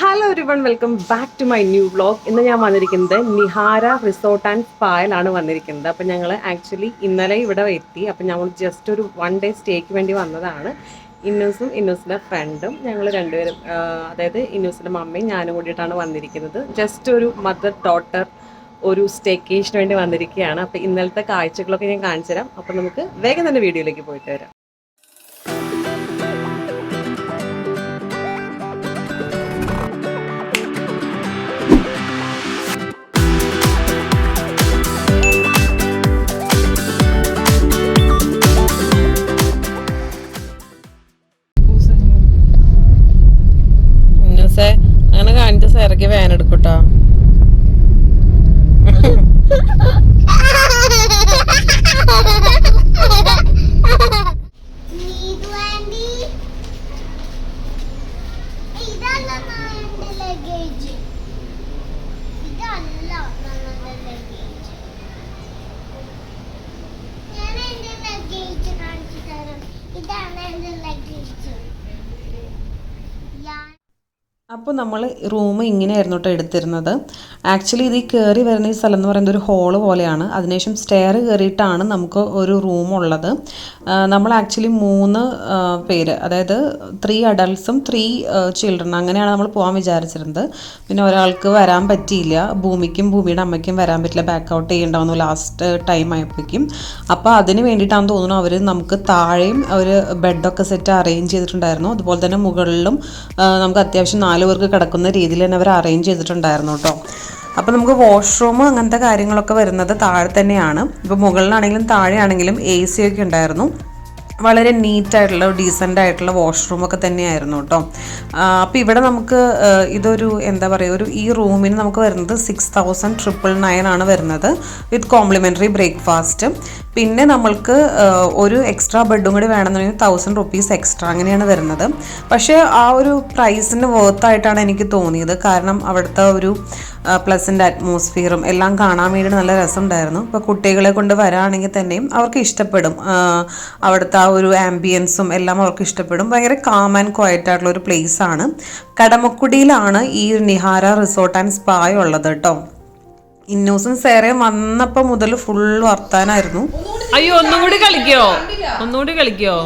Hello everyone, welcome back to my new vlog. ഇന്ന് ഞാൻ വന്നിരിക്കുന്നത് നിഹാര റിസോർട്ട് ആൻഡ് സ്പായിലാണ് വന്നിരിക്കുന്നത്. അപ്പം ഞങ്ങൾ ആക്ച്വലി ഇന്നലെ ഇവിടെ എത്തി. അപ്പം ഞങ്ങൾ ജസ്റ്റ് ഒരു 1 ഡേ സ്റ്റേക്ക് വേണ്ടി വന്നതാണ്. ഇന്നൂസിൻ്റെ ഫ്രണ്ടും ഞങ്ങൾ രണ്ടുപേരും, അതായത് ഇന്നൂസിൻ്റെ മമ്മയും ഞാനും കൂടിയിട്ടാണ് വന്നിരിക്കുന്നത്. ജസ്റ്റ് ഒരു മദർ ഡോട്ടർ ഒരു സ്റ്റേക്കേഷന് വേണ്ടി വന്നിരിക്കുകയാണ്. അപ്പം ഇന്നലത്തെ കാഴ്ചകളൊക്കെ ഞാൻ കാണിച്ചു തരാം. അപ്പം നമുക്ക് വേഗം തന്നെ വീഡിയോയിലേക്ക് പോയിട്ട് വരാം. അങ്ങനെ കാണിച്ച ഇറക്കി വാൻ എടുക്കൂട്ടോ. അപ്പോൾ നമ്മൾ റൂം ഇങ്ങനെയായിരുന്നു കേട്ടോ എടുത്തിരുന്നത്. ആക്ച്വലി ഇത് കയറി വരുന്ന ഈ സ്ഥലം എന്ന് പറയുന്നത് ഒരു ഹോള് പോലെയാണ്. അതിനുശേഷം സ്റ്റെയർ കയറിയിട്ടാണ് നമുക്ക് ഒരു റൂമുള്ളത്. നമ്മൾ ആക്ച്വലി 3 പേര്, അതായത് 3 അഡൾട്ട്സും 3 ചിൽഡ്രൻ, അങ്ങനെയാണ് നമ്മൾ പോകാൻ വിചാരിച്ചിരുന്നത്. പിന്നെ ഒരാൾക്ക് വരാൻ പറ്റിയില്ല, ഭൂമിയുടെ അമ്മയ്ക്കും വരാൻ പറ്റില്ല, ബാക്ക് ഔട്ട് ചെയ്യേണ്ടാവുന്നു ലാസ്റ്റ് ടൈം ആയപ്പോഴേക്കും. അപ്പോൾ അതിന് വേണ്ടിയിട്ടാണെന്ന് തോന്നുന്നു അവർ നമുക്ക് താഴെയും ഒരു ബെഡൊക്കെ സെറ്റ് അറേഞ്ച് ചെയ്തിട്ടുണ്ടായിരുന്നു. അതുപോലെ തന്നെ മുകളിലും നമുക്ക് അത്യാവശ്യം 4 പേർക്ക് കിടക്കുന്ന രീതിയിൽ തന്നെ അവർ അറേഞ്ച് ചെയ്തിട്ടുണ്ടായിരുന്നു കേട്ടോ. അപ്പോൾ നമുക്ക് വാഷ്റൂം അങ്ങനത്തെ കാര്യങ്ങളൊക്കെ വരുന്നത് താഴെ തന്നെയാണ്. ഇപ്പോൾ മുകളിലാണെങ്കിലും താഴെയാണെങ്കിലും AC ഒക്കെ ഉണ്ടായിരുന്നു. വളരെ നീറ്റായിട്ടുള്ള ഡീസൻ്റ് ആയിട്ടുള്ള വാഷ്റൂമൊക്കെ തന്നെയായിരുന്നു കേട്ടോ. അപ്പോൾ ഇവിടെ നമുക്ക് ഇതൊരു എന്താ പറയുക, ഈ റൂമിന് നമുക്ക് വരുന്നത് 6,999 ആണ് വരുന്നത്, വിത്ത് കോംപ്ലിമെൻ്ററി ബ്രേക്ക്ഫാസ്റ്റ്. പിന്നെ നമ്മൾക്ക് ഒരു എക്സ്ട്രാ ബെഡും കൂടി വേണമെന്നുണ്ടെങ്കിൽ 1,000 റുപ്പീസ് എക്സ്ട്രാ, അങ്ങനെയാണ് വരുന്നത്. പക്ഷേ ആ ഒരു പ്രൈസിന് വേർത്തായിട്ടാണ് എനിക്ക് തോന്നിയത്. കാരണം അവിടുത്തെ ഒരു പ്ലസൻ്റ് അറ്റ്മോസ്ഫിയറും എല്ലാം കാണാൻ വേണ്ടി നല്ല രസമുണ്ടായിരുന്നു. ഇപ്പോൾ കുട്ടികളെ കൊണ്ട് വരാണെങ്കിൽ തന്നെയും അവർക്ക് ഇഷ്ടപ്പെടും. അവിടുത്തെ ആ ഒരു ആംബിയൻസും എല്ലാം അവർക്ക് ഇഷ്ടപ്പെടും. ഭയങ്കര കാം ആൻഡ് ക്വയറ്റ് ആയിട്ടുള്ള ഒരു പ്ലേസാണ്. കടമക്കുടിയിലാണ് ഈ നിഹാര റിസോർട്ട് ആൻഡ് സ്പാ ഉള്ളത് കേട്ടോ. ഇന്നൂസും സേറയും വന്നപ്പോൾ മുതൽ ഫുൾ വർത്താനായിരുന്നു. അയ്യോ, ഒന്നുകൂടി കളിക്കോ?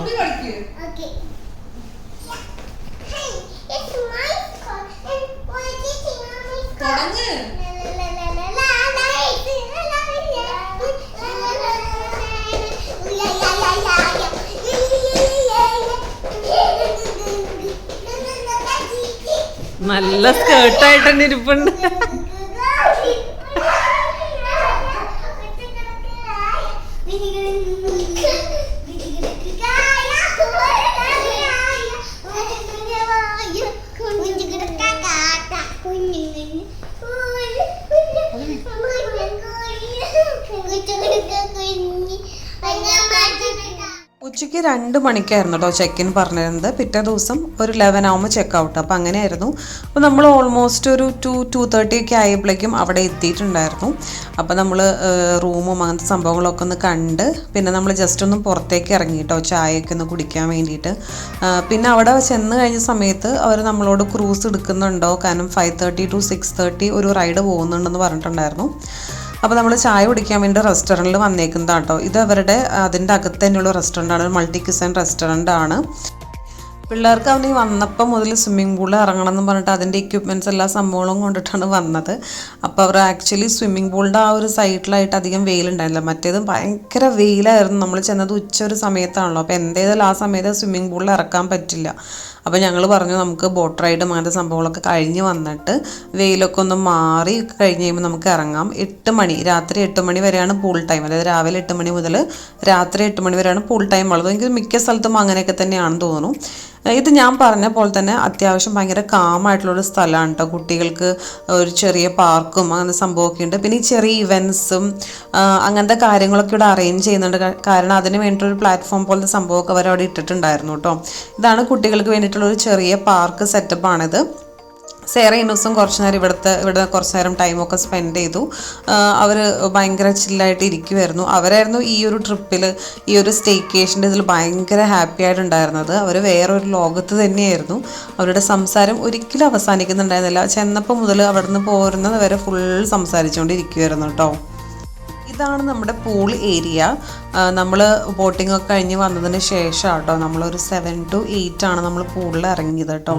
നല്ല സ്കേർട്ടായിട്ട് തന്നെ ഇരിപ്പുണ്ട്. ഉച്ചയ്ക്ക് 2 മണിക്കായിരുന്നു കേട്ടോ ചെക്ക് ഇൻ പറഞ്ഞിരുന്നത്. പിറ്റേ ദിവസം ഒരു 11 ആകുമ്പോൾ ചെക്ക് ഔട്ട്. അപ്പോൾ അങ്ങനെയായിരുന്നു. അപ്പോൾ നമ്മൾ ഓൾമോസ്റ്റ് ഒരു 2:30 ഒക്കെ ആയപ്പോഴേക്കും അവിടെ എത്തിയിട്ടുണ്ടായിരുന്നു. അപ്പോൾ നമ്മൾ റൂമും അങ്ങനത്തെ സംഭവങ്ങളൊക്കെ ഒന്ന് കണ്ട് പിന്നെ നമ്മൾ ജസ്റ്റ് ഒന്ന് പുറത്തേക്ക് ഇറങ്ങി കേട്ടോ, ചായയൊക്കെ ഒന്ന് കുടിക്കാൻ വേണ്ടിയിട്ട്. പിന്നെ അവിടെ ചെന്ന് കഴിഞ്ഞ സമയത്ത് അവർ നമ്മളോട് ക്രൂസ് എടുക്കുന്നുണ്ടോ, കാരണം 5:30 to 6:30 ഒരു റൈഡ് പോകുന്നുണ്ടെന്ന് പറഞ്ഞിട്ടുണ്ടായിരുന്നു. അപ്പോൾ നമ്മൾ ചായ കുടിക്കാൻ വേണ്ടി റെസ്റ്റോറൻറ്റിൽ വന്നേക്കുന്നതാണ് കേട്ടോ. ഇത് അവരുടെ അതിൻ്റെ അകത്ത് തന്നെയുള്ള റെസ്റ്റോറൻ്റാണ്, മൾട്ടി ക്യൂസൈൻ റെസ്റ്റോറൻ്റാണ്. പിള്ളേർക്ക് അവന് വന്നപ്പോൾ മുതൽ സ്വിമ്മിംഗ് പൂളിൽ ഇറങ്ങണം എന്ന് പറഞ്ഞിട്ട് അതിൻ്റെ എക്യുപ്മെൻറ്റ്സ് എല്ലാ സംഭവങ്ങളും കൊണ്ടിട്ടാണ് വന്നത്. അപ്പോൾ അവർ ആക്ച്വലി സ്വിമ്മിംഗ് പൂളിൻ്റെ ആ ഒരു സൈഡിലായിട്ട് അധികം വെയിലുണ്ടായിരുന്നില്ല. മറ്റേത് ഭയങ്കര വെയിലായിരുന്നു. നമ്മൾ ചെന്നത് ഉച്ച ഒരു സമയത്താണല്ലോ. അപ്പോൾ എന്തേതായാലും ആ സമയത്ത് സ്വിമ്മിംഗ് പൂളിൽ ഇറക്കാൻ പറ്റില്ല. അപ്പോൾ ഞങ്ങൾ പറഞ്ഞു നമുക്ക് ബോട്ട് റൈഡും അങ്ങനത്തെ സംഭവങ്ങളൊക്കെ കഴിഞ്ഞ് വന്നിട്ട് വെയിലൊക്കെ ഒന്ന് മാറി കഴിഞ്ഞ് കഴിയുമ്പോൾ നമുക്ക് ഇറങ്ങാം. രാത്രി 8 മണി വരെയാണ് പൂൾ ടൈം. അതായത് രാവിലെ 8 മണി മുതൽ രാത്രി 8 മണി വരെയാണ് പൂൾ ടൈം ഉള്ളത്. എനിക്ക് മിക്ക സ്ഥലത്തും അങ്ങനെയൊക്കെ തന്നെയാണെന്ന് തോന്നുന്നു. ഇത് ഞാൻ പറഞ്ഞ പോലെ തന്നെ അത്യാവശ്യം ഭയങ്കര കാമായിട്ടുള്ളൊരു സ്ഥലമാണ് കേട്ടോ. കുട്ടികൾക്ക് ഒരു ചെറിയ പാർക്കും അങ്ങനത്തെ സംഭവമൊക്കെ ഉണ്ട്. പിന്നെ ഈ ചെറിയ ഇവൻറ്റ്സും അങ്ങനത്തെ കാര്യങ്ങളൊക്കെ ഇവിടെ അറേഞ്ച് ചെയ്യുന്നുണ്ട്. കാരണം അതിന് വേണ്ടിയിട്ടൊരു പ്ലാറ്റ്ഫോം പോലത്തെ സംഭവമൊക്കെ അവർ അവിടെ ഇട്ടിട്ടുണ്ടായിരുന്നു കേട്ടോ. ഇതാണ് കുട്ടികൾക്ക് വേണ്ടിയിട്ടുള്ളൊരു ചെറിയ പാർക്ക് സെറ്റപ്പാണിത്. സേറ ഇന്നൂസും കുറച്ച് നേരം ഇവിടെ കുറച്ച് നേരം ടൈമൊക്കെ സ്പെൻഡ് ചെയ്തു. അവർ ഭയങ്കര ചില്ലായിട്ട് ഇരിക്കുമായിരുന്നു. അവരായിരുന്നു ഈ ഒരു ട്രിപ്പിൽ, ഈ ഒരു സ്റ്റേക്കേഷൻ്റെ ഇതിൽ ഭയങ്കര ഹാപ്പി ആയിട്ടുണ്ടായിരുന്നത്. അവർ വേറൊരു ലോകത്ത് തന്നെയായിരുന്നു. അവരുടെ സംസാരം ഒരിക്കലും അവസാനിക്കുന്നുണ്ടായിരുന്നില്ല. ചെന്നപ്പോൾ മുതൽ അവിടെ നിന്ന് പോരുന്നത് വരെ ഫുൾ സംസാരിച്ചുകൊണ്ടിരിക്കുമായിരുന്നു കേട്ടോ. ഇതാണ് നമ്മുടെ പൂൾ ഏരിയ. നമ്മൾ ബോട്ടിംഗ് ഒക്കെ കഴിഞ്ഞ് വന്നതിന് ശേഷം കേട്ടോ നമ്മളൊരു 7 to 8 ആണ് നമ്മൾ പൂളിൽ ഇറങ്ങിയത് കേട്ടോ.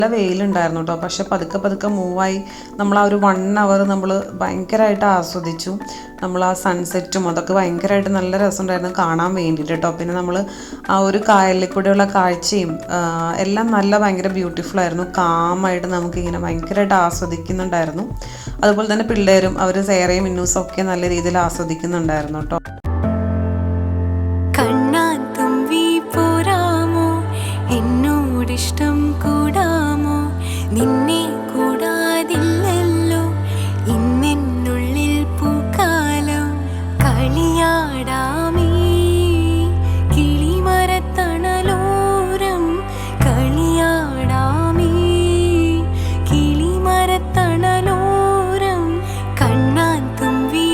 നല്ല വെയിലുണ്ടായിരുന്നു കേട്ടോ. പക്ഷെ പതുക്കെ മൂവായി നമ്മൾ ആ ഒരു 1 hour നമ്മൾ ഭയങ്കരമായിട്ട് ആസ്വദിച്ചു. നമ്മൾ ആ സൺസെറ്റും അതൊക്കെ ഭയങ്കരമായിട്ട് നല്ല രസമുണ്ടായിരുന്നു കാണാൻ വേണ്ടിയിട്ട് കേട്ടോ. പിന്നെ നമ്മൾ ആ ഒരു കായലിൽ കൂടെയുള്ള കാഴ്ചയും എല്ലാം നല്ല ഭയങ്കര ബ്യൂട്ടിഫുൾ ആയിരുന്നു. കാമായിട്ട് നമുക്കിങ്ങനെ ഭയങ്കരമായിട്ട് ആസ്വദിക്കുന്നുണ്ടായിരുന്നു. അതുപോലെ തന്നെ പിള്ളേരും അവർ സേറയും ഇന്നൂസും ഒക്കെ നല്ല രീതിയിൽ ആസ്വദിക്കുന്നുണ്ടായിരുന്നു കേട്ടോ. ഇഷ്ടം കൂടാമോ നിന്നെ കൂടാതില്ലല്ലോ ഇന്നെന്നുള്ളിൽ പൂക്കാലം കളിയാടാമീ കിളിമരത്തണലോരം കളിയാടാമീ കിളിമരത്തണലോരം കണ്ണാൻ തുമ്പി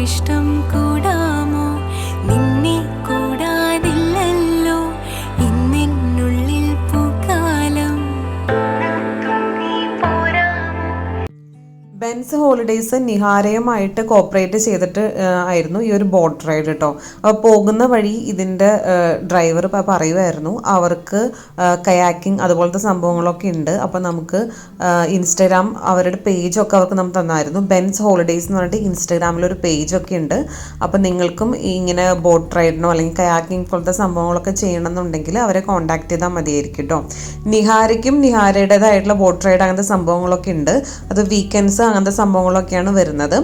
ഇഷ്ടം കൂടാമോ നിന്നെ കൂടാതില്ലല്ലോ ഇന്നെന്നുള്ളിൽ പൂക്കാലം. ബെൻസ് ഹോളിഡേയ്സ് നിഹാരയുമായിട്ട് കോപ്പറേറ്റ് ചെയ്തിട്ട് ആയിരുന്നു ഈ ഒരു ബോട്ട് റൈഡ് കേട്ടോ. അപ്പോൾ പോകുന്ന വഴി ഇതിൻ്റെ ഡ്രൈവർ പറയുമായിരുന്നു അവർക്ക് കയാക്കിംഗ് അതുപോലത്തെ സംഭവങ്ങളൊക്കെ ഉണ്ട്. അപ്പോൾ നമുക്ക് ഇൻസ്റ്റാഗ്രാം അവരുടെ പേജൊക്കെ അവർക്ക് നമുക്ക് തന്നായിരുന്നു. ബെൻസ് ഹോളിഡേയ്സ് എന്ന് പറഞ്ഞിട്ട് ഇൻസ്റ്റാഗ്രാമിലൊരു പേജൊക്കെ ഉണ്ട്. അപ്പോൾ നിങ്ങൾക്കും ഇങ്ങനെ ബോട്ട് റൈഡിനോ അല്ലെങ്കിൽ കയാക്കിംഗ് പോലത്തെ സംഭവങ്ങളൊക്കെ ചെയ്യണമെന്നുണ്ടെങ്കിൽ അവരെ കോൺടാക്ട് ചെയ്താൽ മതിയായിരിക്കും കേട്ടോ. നിഹാരയ്ക്കും നിഹാരയുടേതായിട്ടുള്ള ബോട്ട് റൈഡ് അങ്ങനത്തെ സംഭവങ്ങളൊക്കെ ഉണ്ട്. അത് വീക്കെൻഡ്സ് അങ്ങനത്തെ സംഭവങ്ങളൊക്കെയാണ് വരുന്നത്.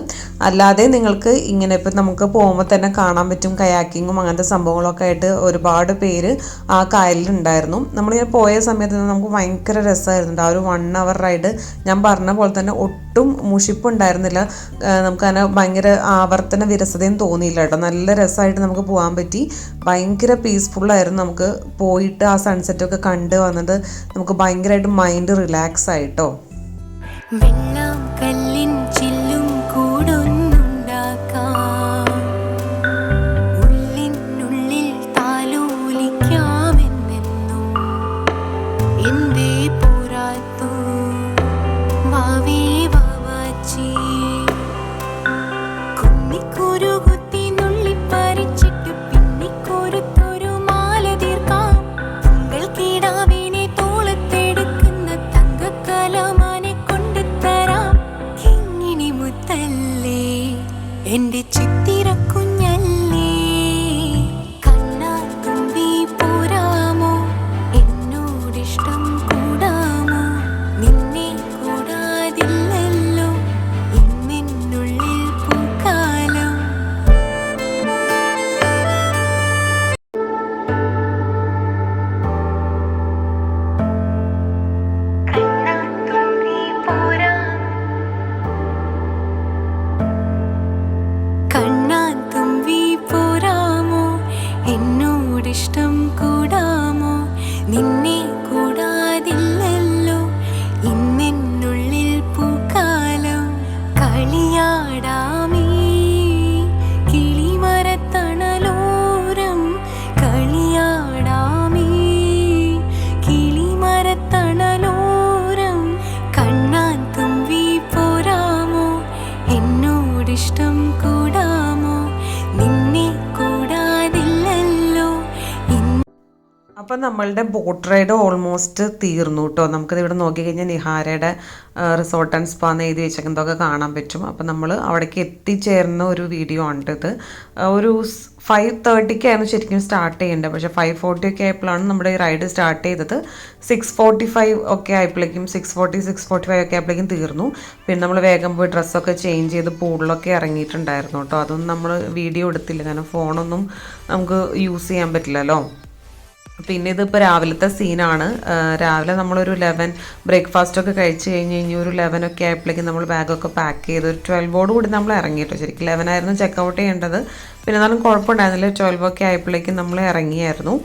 അല്ലാതെ നിങ്ങൾക്ക് ഇങ്ങനെ ഇപ്പം നമുക്ക് പോകുമ്പോൾ തന്നെ കാണാൻ പറ്റും കയാക്കിങ്ങും അങ്ങനത്തെ സംഭവങ്ങളൊക്കെ ആയിട്ട് ഒരുപാട് പേര് ആ കായലിലുണ്ടായിരുന്നു. നമ്മളിങ്ങനെ പോയ സമയത്ത് നമുക്ക് ഭയങ്കര രസമായിരുന്നു. ആ ഒരു 1 hour റൈഡ് ഞാൻ പറഞ്ഞ പോലെ തന്നെ ഒട്ടും മുഷിപ്പുണ്ടായിരുന്നില്ല. നമുക്കതിനെ ഭയങ്കര ആവർത്തന വിരസതയും തോന്നിയില്ല കേട്ടോ. നല്ല രസമായിട്ട് നമുക്ക് പോകാൻ പറ്റി. ഭയങ്കര പീസ്ഫുള്ളായിരുന്നു. നമുക്ക് പോയിട്ട് ആ സൺസെറ്റൊക്കെ കണ്ട് വന്നത് നമുക്ക് ഭയങ്കരമായിട്ട് മൈൻഡ് റിലാക്സ് ആയിട്ടോ. വെള്ളം കല്ലിൻ ചില്ലും കൂടൊന്നുണ്ടാക്കാം ഉള്ളിനുള്ളിൽ താലോലിക്കാമെന്നെന്നും എന്തേ പോരാത്തു വാവേ വാവാച്ചി കുന്നിക്കുരു കുത്തി നുള്ളിപ്പറിച്ചിട്ട് പിന്നിക്കൊരുത്തൊരു മാല തീർക്കാം തിങ്കൾ കിടാവിനെ തോളത്തെടുക്കുന്ന തങ്കക്കലമാനെ എന്റെ ചിത്തിര കുഞ്ഞല്ലേ എന്നോടിഷ്ടം കൂടാമോ നിന്നെ കൂടാതില്ലല്ലോ ഇന്നെന്നുള്ളിൽ പൂക്കാലം കളിയാടാമേ കിളിമരത്തണലോരം കളിയാടാമേ കിളിമരത്തണലോരം കണ്ണാൻ തുമ്പി പോരാമോ എന്നോടിഷ്ടം കൂടാമോ നിന്നെ കൂടാതില്ലല്ലോ അപ്പം നമ്മളുടെ ബോട്ട് റൈഡ് ഓൾമോസ്റ്റ് തീർന്നു കേട്ടോ. നമുക്കത് ഇവിടെ നോക്കിക്കഴിഞ്ഞാൽ നിഹാരയുടെ റിസോർട്ട് ആൻഡ് സ്പാ എന്ന് എഴുതി വെച്ചേക്കുന്നതൊക്കെ കാണാൻ പറ്റും. അപ്പം നമ്മൾ അവിടേക്ക് എത്തിച്ചേർന്ന ഒരു വീഡിയോ ആണ് ഇത്. ഒരു 5:30 ശരിക്കും സ്റ്റാർട്ട് ചെയ്യേണ്ടത്, പക്ഷേ 5:40 ഒക്കെ ആയപ്പോഴാണ് നമ്മുടെ ഈ റൈഡ് സ്റ്റാർട്ട് ചെയ്തത്. 6:45 ഒക്കെ ആയപ്പോഴേക്കും 6:45 ഒക്കെ ആയപ്പോഴേക്കും തീർന്നു. പിന്നെ നമ്മൾ വേഗം പോയി ഡ്രസ്സൊക്കെ ചേഞ്ച് ചെയ്ത് പൂളിലൊക്കെ ഇറങ്ങിയിട്ടുണ്ടായിരുന്നു കേട്ടോ. അതൊന്നും നമ്മൾ വീഡിയോ എടുത്തില്ല, കാരണം ഫോണൊന്നും നമുക്ക് യൂസ് ചെയ്യാൻ പറ്റില്ലല്ലോ. പിന്നെ ഇതിപ്പോൾ രാവിലത്തെ സീനാണ്. രാവിലെ നമ്മളൊരു 11 ബ്രേക്ക്ഫാസ്റ്റൊക്കെ കഴിച്ച് കഴിഞ്ഞ് ഒരു 11 ഒക്കെ ആയപ്പോഴേക്കും നമ്മൾ ബാഗൊക്കെ പാക്ക് ചെയ്ത് ഒരു 12 കൂടി നമ്മൾ ഇറങ്ങിയിട്ടോ. ശരിക്കും 11 ആയിരുന്നു ചെക്കൗട്ട് ചെയ്യേണ്ടത്, പിന്നെ എന്നാലും കുഴപ്പമുണ്ടായിരുന്നില്ല. 12 ഒക്കെ ആയപ്പോഴേക്കും നമ്മൾ ഇറങ്ങിയായിരുന്നു.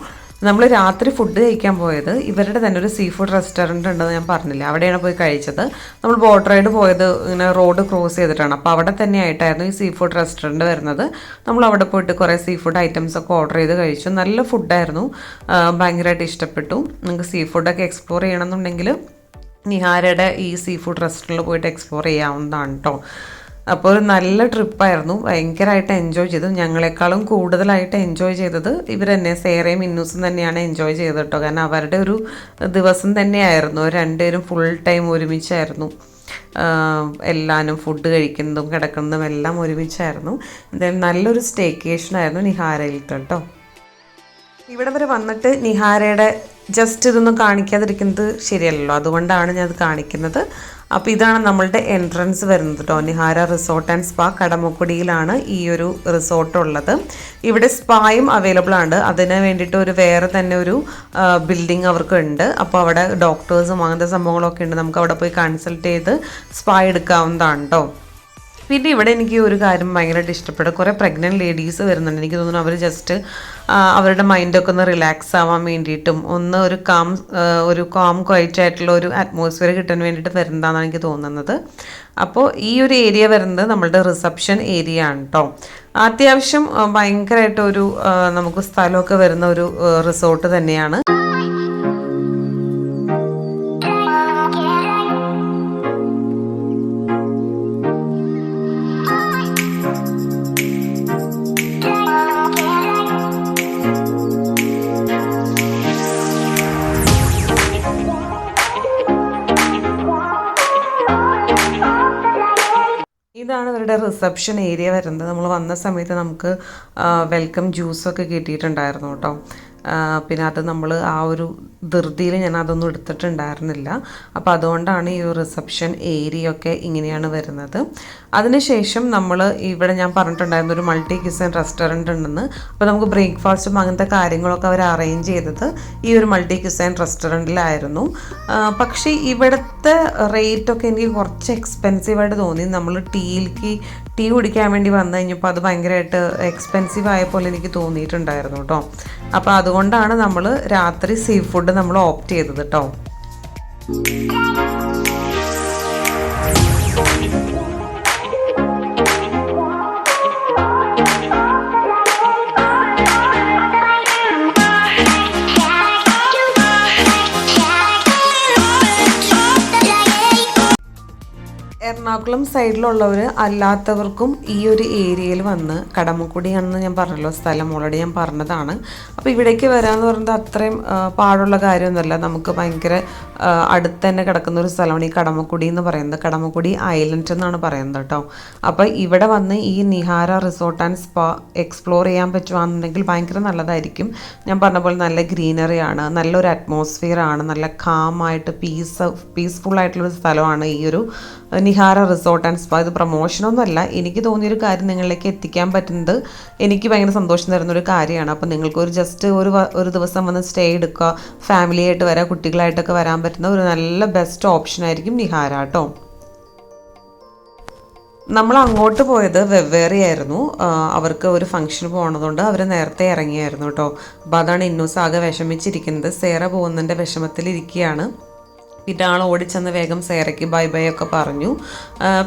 നമ്മൾ രാത്രി ഫുഡ് കഴിക്കാൻ പോയത് ഇവരുടെ തന്നെ ഒരു സീ ഫുഡ് റെസ്റ്റോറൻറ്റ് ഉണ്ടെന്ന് ഞാൻ പറഞ്ഞില്ല, അവിടെയാണ് പോയി കഴിച്ചത്. നമ്മൾ ബോട്ട് റൈഡ് പോയത് ഇങ്ങനെ റോഡ് ക്രോസ് ചെയ്തിട്ടാണ്. അപ്പോൾ അവിടെ തന്നെ ആയിട്ടായിരുന്നു ഈ സീ ഫുഡ് റെസ്റ്റോറൻറ്റ് വരുന്നത്. നമ്മൾ അവിടെ പോയിട്ട് കുറേ സീ ഫുഡ് ഐറ്റംസ് ഒക്കെ ഓർഡർ ചെയ്ത് കഴിച്ചു. നല്ല ഫുഡായിരുന്നു, ഭയങ്കരമായിട്ട് ഇഷ്ടപ്പെട്ടു. നിങ്ങൾക്ക് സീ ഫുഡൊക്കെ എക്സ്പ്ലോർ ചെയ്യണമെന്നുണ്ടെങ്കിൽ നിഹാരയുടെ ഈ സീ ഫുഡ് റെസ്റ്റോറൻറ്റിൽ പോയിട്ട് എക്സ്പ്ലോർ ചെയ്യാവുന്നതാണ് കേട്ടോ. അപ്പോൾ ഒരു നല്ല ട്രിപ്പായിരുന്നു, ഭയങ്കരമായിട്ട് എൻജോയ് ചെയ്തു. ഞങ്ങളെക്കാളും കൂടുതലായിട്ട് എൻജോയ് ചെയ്തത് ഇവർ തന്നെ, സേറയും ഇന്നൂസും തന്നെയാണ് എൻജോയ് ചെയ്തത് കേട്ടോ. കാരണം അവരുടെ ഒരു ദിവസം തന്നെയായിരുന്നു. രണ്ടുപേരും ഫുൾ ടൈം ഒരുമിച്ചായിരുന്നു. എല്ലാവരും ഫുഡ് കഴിക്കുന്നതും കിടക്കുന്നതും എല്ലാം ഒരുമിച്ചായിരുന്നു. എന്തായാലും നല്ലൊരു സ്റ്റേക്കേഷനായിരുന്നു നിഹാരയിൽ കേട്ടോ. ഇവിടെ വരെ വന്നിട്ട് നിഹാരയുടെ ജസ്റ്റ് ഇതൊന്നും കാണിക്കാതിരിക്കുന്നത് ശരിയല്ലല്ലോ, അതുകൊണ്ടാണ് ഞാൻ അത് കാണിക്കുന്നത്. അപ്പോൾ ഇതാണ് നമ്മളുടെ എൻട്രൻസ് വരുന്നത് കേട്ടോ. നിഹാര റിസോർട്ട് ആൻഡ് സ്പാ കടമക്കുടിയിലാണ് ഈ ഒരു റിസോർട്ട് ഉള്ളത്. ഇവിടെ സ്പായും അവൈലബിൾ ആണ്. അതിന് വേണ്ടിയിട്ട് ഒരു വേറെ തന്നെ ഒരു ബിൽഡിംഗ് അവർക്ക് ഉണ്ട്. അപ്പോൾ അവിടെ ഡോക്ടേഴ്സും അങ്ങനത്തെ സംഭവങ്ങളൊക്കെ ഉണ്ട്. നമുക്ക് അവിടെ പോയി കൺസൾട്ട് ചെയ്ത് സ്പാ എടുക്കാവുന്നതാണ് കേട്ടോ. പിന്നെ ഇവിടെ എനിക്ക് ഒരു കാര്യം ഭയങ്കരമായിട്ട് ഇഷ്ടപ്പെടും, കുറേ പ്രഗ്നൻറ്റ് ലേഡീസ് വരുന്നുണ്ട്. എനിക്ക് തോന്നുന്നു അവർ ജസ്റ്റ് അവരുടെ മൈൻഡൊക്കെ ഒന്ന് റിലാക്സ് ആവാൻ വേണ്ടിയിട്ടും ഒന്ന് ഒരു കാം ക്വയറ്റ് ആയിട്ടുള്ള ഒരു അറ്റ്മോസ്ഫിയർ കിട്ടാൻ വേണ്ടിയിട്ട് വരുന്നതാണെന്ന് എനിക്ക് തോന്നുന്നത്. അപ്പോൾ ഈ ഒരു ഏരിയ വരുന്നത് നമ്മളുടെ റിസപ്ഷൻ ഏരിയ ആണ് കേട്ടോ. അത്യാവശ്യം ഭയങ്കരമായിട്ടൊരു നമുക്ക് സ്ഥലമൊക്കെ വരുന്ന ഒരു റിസോർട്ട് തന്നെയാണ്. ഇതാണ് ഇവരുടെ റിസപ്ഷൻ ഏരിയ വരുന്നത്. നമ്മൾ വന്ന സമയത്ത് നമുക്ക് വെൽക്കം ജ്യൂസൊക്കെ കിട്ടിയിട്ടുണ്ടായിരുന്നു കേട്ടോ. പിന്നെ അത് നമ്മൾ ആ ഒരു ധൃതിയിൽ ഞാൻ അതൊന്നും എടുത്തിട്ടുണ്ടായിരുന്നില്ല. അപ്പോൾ അതുകൊണ്ടാണ് ഈ ഒരു റിസപ്ഷൻ ഏരിയ ഒക്കെ ഇങ്ങനെയാണ് വരുന്നത്. അതിനുശേഷം നമ്മൾ ഇവിടെ ഞാൻ പറഞ്ഞിട്ടുണ്ടായിരുന്നു ഒരു മൾട്ടി ക്യൂസിൻ റെസ്റ്റോറൻറ്റ് ഉണ്ടെന്ന്. അപ്പോൾ നമുക്ക് ബ്രേക്ക്ഫാസ്റ്റും അങ്ങനത്തെ കാര്യങ്ങളൊക്കെ അവർ അറേഞ്ച് ചെയ്തത് ഈ ഒരു മൾട്ടി ക്യൂസിൻ റെസ്റ്റോറൻറ്റിലായിരുന്നു. പക്ഷേ ഇവിടുത്തെ റേറ്റൊക്കെ എനിക്ക് കുറച്ച് എക്സ്പെൻസീവായിട്ട് തോന്നി. നമ്മൾ ടീ കുടിക്കാൻ വേണ്ടി വന്നു കഴിഞ്ഞപ്പോൾ അത് ഭയങ്കരമായിട്ട് എക്സ്പെൻസീവ് ആയ പോലെ എനിക്ക് തോന്നിയിട്ടുണ്ടായിരുന്നു കേട്ടോ. അപ്പോൾ അതുകൊണ്ടാണ് നമ്മൾ രാത്രി സീ ഫുഡ് നമ്മൾ ഓപ്റ്റ് ചെയ്തത് കേട്ടോ. എറണാകുളം സൈഡിലുള്ളവർ അല്ലാത്തവർക്കും ഈ ഒരു ഏരിയയിൽ വന്ന്, കടമക്കുടിയാണെന്ന് ഞാൻ പറഞ്ഞല്ലോ സ്ഥലം, ഓൾറെഡി ഞാൻ പറഞ്ഞതാണ്. അപ്പോൾ ഇവിടേക്ക് വരാമെന്ന് പറയുന്നത് അത്രയും പാടുള്ള കാര്യമൊന്നുമല്ല. നമുക്ക് ഭയങ്കര അടുത്ത് തന്നെ കിടക്കുന്ന ഒരു സ്ഥലമാണ് ഈ കടമക്കുടി എന്ന് പറയുന്നത്. കടമക്കുടി ഐലൻഡ് എന്നാണ് പറയുന്നത് കേട്ടോ. അപ്പോൾ ഇവിടെ വന്ന് ഈ Nihara resort and spa explore ചെയ്യാൻ പറ്റുകയാണെന്നുണ്ടെങ്കിൽ ഭയങ്കര നല്ലതായിരിക്കും. ഞാൻ പറഞ്ഞ പോലെ നല്ല ഗ്രീനറിയാണ്, നല്ലൊരു അറ്റ്മോസ്ഫിയറാണ്, നല്ല കാമായിട്ട് പീസ്ഫുള്ളായിട്ടുള്ളൊരു സ്ഥലമാണ് ഈ ഒരു നിഹാര റിസോർട്ട് ആൻഡ് സ്പാ. ഇത് പ്രൊമോഷനൊന്നുമല്ല, എനിക്ക് തോന്നിയൊരു കാര്യം നിങ്ങളിലേക്ക് എത്തിക്കാൻ പറ്റുന്നത് എനിക്ക് ഭയങ്കര സന്തോഷം തരുന്നൊരു കാര്യമാണ്. അപ്പോൾ നിങ്ങൾക്കൊരു ജസ്റ്റ് ഒരു ദിവസം വന്ന് സ്റ്റേ എടുക്കുക, ഫാമിലിയായിട്ട് വരാം, കുട്ടികളായിട്ടൊക്കെ വരാൻ പറ്റുന്ന ഒരു നല്ല ബെസ്റ്റ് ഓപ്ഷൻ ആയിരിക്കും നിഹാര കേട്ടോ. നമ്മൾ അങ്ങോട്ട് പോയത് വെവ്വേറെയായിരുന്നു. അവർക്ക് ഒരു ഫംഗ്ഷന് പോകണതുകൊണ്ട് അവർ നേരത്തെ ഇറങ്ങിയായിരുന്നു കേട്ടോ. അപ്പോൾ അതാണ് ഇന്നൂസ് ആകെ വിഷമിച്ചിരിക്കുന്നത്. സേറ പോകുന്നതിൻ്റെ വിഷമത്തിലിരിക്കുകയാണ്. പിന്നെ ആൾ ഓടിച്ചെന്ന് വേഗം സേറയ്ക്ക് ബൈ ബൈ ഒക്കെ പറഞ്ഞു.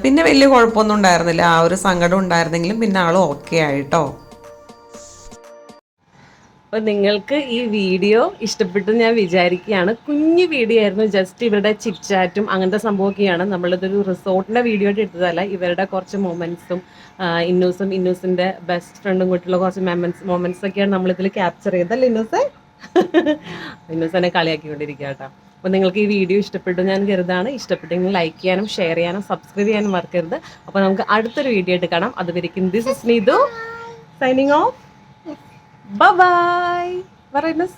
പിന്നെ വലിയ കുഴപ്പമൊന്നും ഉണ്ടായിരുന്നില്ല. ആ ഒരു സങ്കടം ഉണ്ടായിരുന്നെങ്കിലും പിന്നെ ആൾ ഓക്കെ ആയിട്ടോ. അപ്പോൾ നിങ്ങൾക്ക് ഈ വീഡിയോ ഇഷ്ടപ്പെട്ടു ഞാൻ വിചാരിക്കുകയാണ്. കുഞ്ഞു വീഡിയോ ആയിരുന്നു, ജസ്റ്റ് ഇവരുടെ ചിറ്റ് ചാറ്റും അങ്ങനത്തെ സംഭവമൊക്കെയാണ്. നമ്മളിതൊരു റിസോർട്ടിൻ്റെ വീഡിയോ ആയിട്ട് എടുത്തതല്ല, ഇവരുടെ കുറച്ച് മൊമെൻറ്റ്സും ഇന്നൂസിൻ്റെ ബെസ്റ്റ് ഫ്രണ്ടും കൂട്ടിയുള്ള കുറച്ച് മൊമെൻറ്റ്സ് ഒക്കെയാണ് നമ്മളിതിൽ ക്യാപ്ചർ ചെയ്തല്ലേ ഇന്നൂസെ. ഇന്നൂസ് എന്നെ കളിയാക്കിക്കൊണ്ടിരിക്കുക കേട്ടോ. അപ്പോൾ നിങ്ങൾക്ക് ഈ വീഡിയോ ഇഷ്ടപ്പെട്ടു ഞാൻ കരുതാണ്. ഇഷ്ടപ്പെട്ടെങ്കിൽ ലൈക്ക് ചെയ്യാനും ഷെയർ ചെയ്യാനും സബ്സ്ക്രൈബ് ചെയ്യാനും മറക്കരുത്. അപ്പോൾ നമുക്ക് അടുത്തൊരു വീഡിയോ ആയിട്ട് കാണാം. അതുവരെയ്ക്കും this is Neethu signing off. Bye-bye. Bye, Ines.